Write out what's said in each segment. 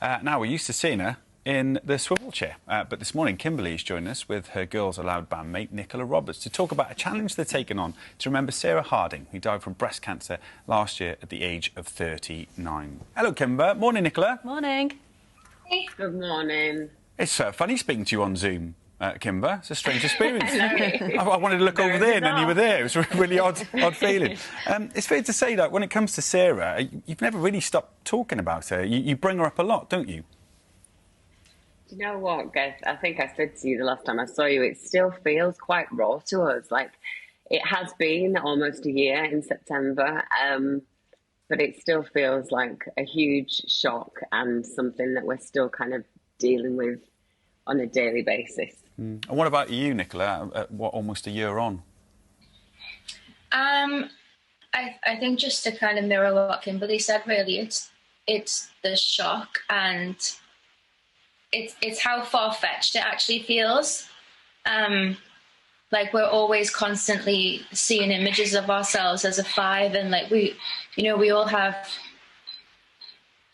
Now, we're used to seeing her in the swivel chair. But this morning, Kimberley is joining us with her Girls Aloud bandmate, Nicola Roberts, to talk about a challenge they're taking on to remember Sarah Harding, who died from breast cancer last year at the age of 39. Hello, Kimber. Morning, Nicola. Morning. Hey. Good morning. It's funny speaking to you on Zoom, Kimber. It's a strange experience. I wanted to look over there and then you were there. It was a really odd feeling. It's fair to say that when it comes to Sarah, you've never really stopped talking about her. You bring her up a lot, don't you? Do you know what, Gareth? I think I said to you the last time I saw you, it still feels quite raw to us. Like, it has been almost a year in September, but it still feels like a huge shock and something that we're still kind of dealing with on a daily basis. And what about you, Nicola, almost a year on? I think just to kind of mirror what Kimberley said, really, it's the shock and it's how far-fetched it actually feels. Like, we're always constantly seeing images of ourselves as a 5, and like we all have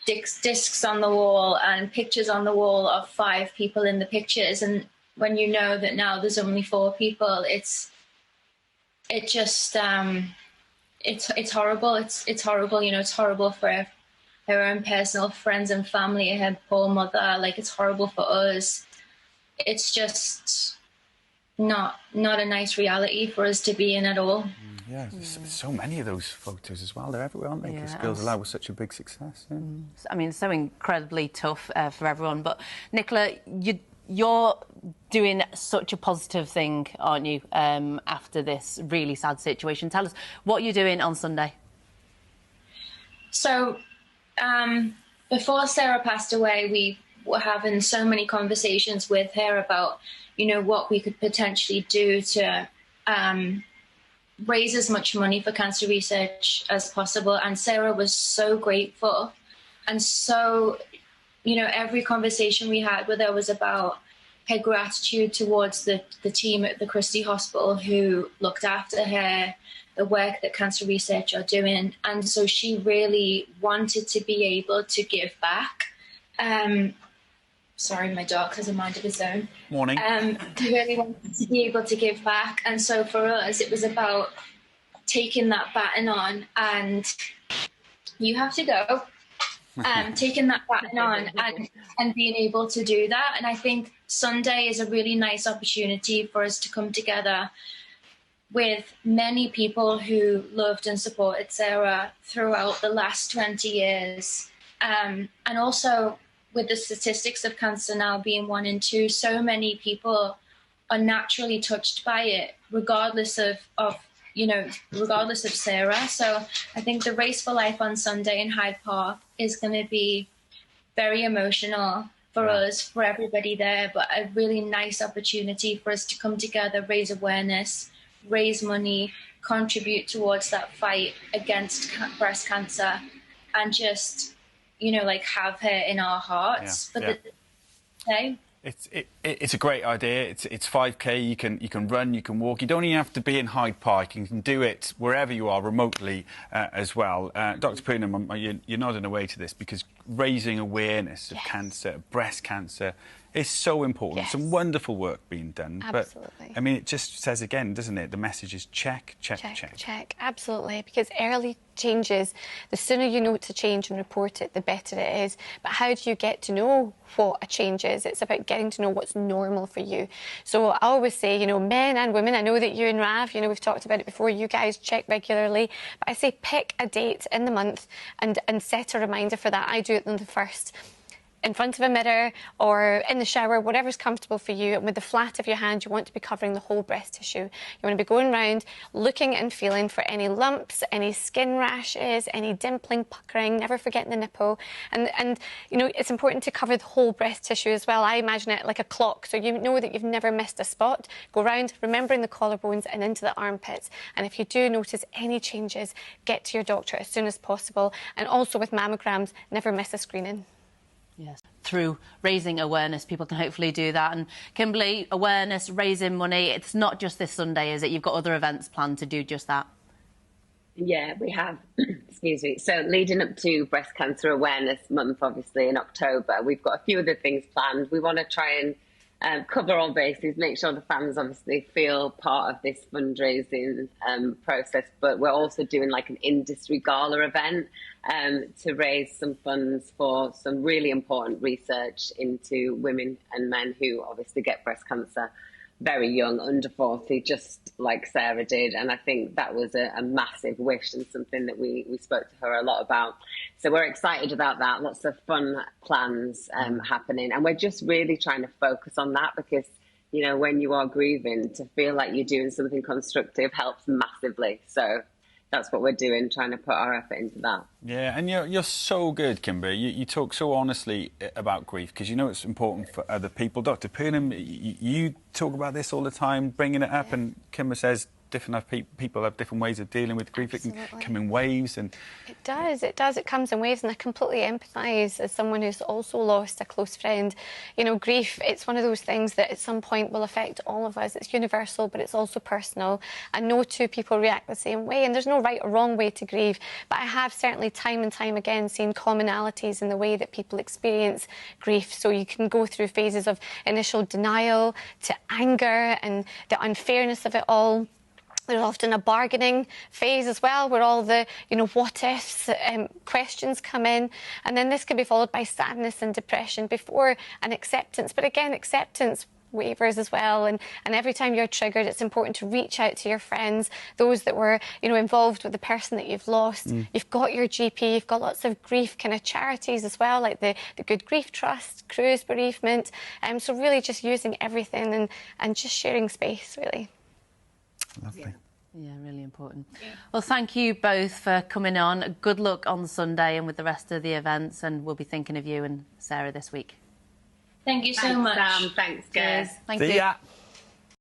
discs on the wall and pictures on the wall of 5 people in the pictures, and when you know that now there's only 4 people, it's horrible. It's horrible. It's horrible for her own personal friends and family, her poor mother. Like, it's horrible for us. It's just not a nice reality for us to be in at all. Yeah, there's so many of those photos as well. They're everywhere, aren't they? Because Girls Aloud was such a big success. Yeah. I mean, so incredibly tough for everyone. But, Nicola, you're doing such a positive thing, aren't you, after this really sad situation? Tell us what you're doing on Sunday. So, before Sarah passed away, we were having so many conversations with her about, what we could potentially do to raise as much money for cancer research as possible. And Sarah was so grateful. And so, every conversation we had with her was about her gratitude towards the team at the Christie Hospital who looked after her, the work that cancer research are doing. And so she really wanted to be able to give back. Sorry, my dog has a mind of his own. Morning. She really wanted to be able to give back. And so for us, it was about taking that baton on, and you have to go. Taking that baton on and being able to do that. And I think Sunday is a really nice opportunity for us to come together with many people who loved and supported Sarah throughout the last 20 years. And also, with the statistics of cancer now being 1 in 2, so many people are naturally touched by it, regardless of Sarah. So I think the Race for Life on Sunday in Hyde Park is going to be very emotional for us, for everybody there, but a really nice opportunity for us to come together, raise awareness, raise money, contribute towards that fight against breast cancer, and just, have her in our hearts for the day. It's a great idea. It's 5K. You can run, you can walk. You don't even have to be in Hyde Park. You can do it wherever you are, remotely as well. Dr. Poonam, you're nodding away to this because raising awareness of cancer, breast cancer, is so important. Yes. Some wonderful work being done. Absolutely. But, I mean, it just says again, doesn't it? The message is check. Absolutely, because early changes, the sooner you know to change and report it, the better it is. But how do you get to know what a change is? It's about getting to know what's normal for you. So I always say, men and women, I know that you and Rav, we've talked about it before, you guys check regularly, but I say pick a date in the month and set a reminder for that. I do it on the 1st. In front of a mirror or in the shower, whatever's comfortable for you. And with the flat of your hand, you want to be covering the whole breast tissue. You want to be going around, looking and feeling for any lumps, any skin rashes, any dimpling, puckering, never forgetting the nipple. And it's important to cover the whole breast tissue as well. I imagine it like a clock, so you know that you've never missed a spot. Go round, remembering the collarbones and into the armpits. And if you do notice any changes, get to your doctor as soon as possible. And also with mammograms, never miss a screening. Yes. Through raising awareness, people can hopefully do that. And Kimberley, awareness, raising money, it's not just this Sunday, is it? You've got other events planned to do just that. Yeah, we have. Excuse me. So leading up to Breast Cancer Awareness Month, obviously in October, we've got a few other things planned. We want to try and cover all bases, make sure the fans obviously feel part of this fundraising process. But we're also doing like an industry gala event to raise some funds for some really important research into women and men who obviously get breast cancer very young, under 40, just like Sarah did. And I think that was a massive wish and something that we spoke to her a lot about. So we're excited about that. Lots of fun plans happening. And we're just really trying to focus on that because, you know, when you are grieving, to feel like you're doing something constructive helps massively. So that's what we're doing, trying to put our effort into that. Yeah, and you're so good, Kimber. You talk so honestly about grief because you know it's important for other people. Dr. Poonam, you talk about this all the time, bringing it up, and Kimber says people have different ways of dealing with grief. Absolutely. It can come in waves. And It does. It comes in waves, and I completely empathise as someone who's also lost a close friend. You know, grief, it's one of those things that at some point will affect all of us. It's universal, but it's also personal, and no two people react the same way, and there's no right or wrong way to grieve. But I have certainly time and time again seen commonalities in the way that people experience grief. So you can go through phases of initial denial to anger and the unfairness of it all. There's often a bargaining phase as well, where all the, what ifs, questions come in. And then this can be followed by sadness and depression before an acceptance. But again, acceptance wavers as well. And every time you're triggered, it's important to reach out to your friends, those that were, involved with the person that you've lost. You've got your GP, you've got lots of grief kind of charities as well, like the Good Grief Trust, Cruise Bereavement. So really just using everything and just sharing space, really. Lovely. Yeah, really important. Yeah. Well, thank you both for coming on. Good luck on Sunday and with the rest of the events, and we'll be thinking of you and Sarah this week. Thank you so much. Sam. Thanks, guys. Thank See you. ya.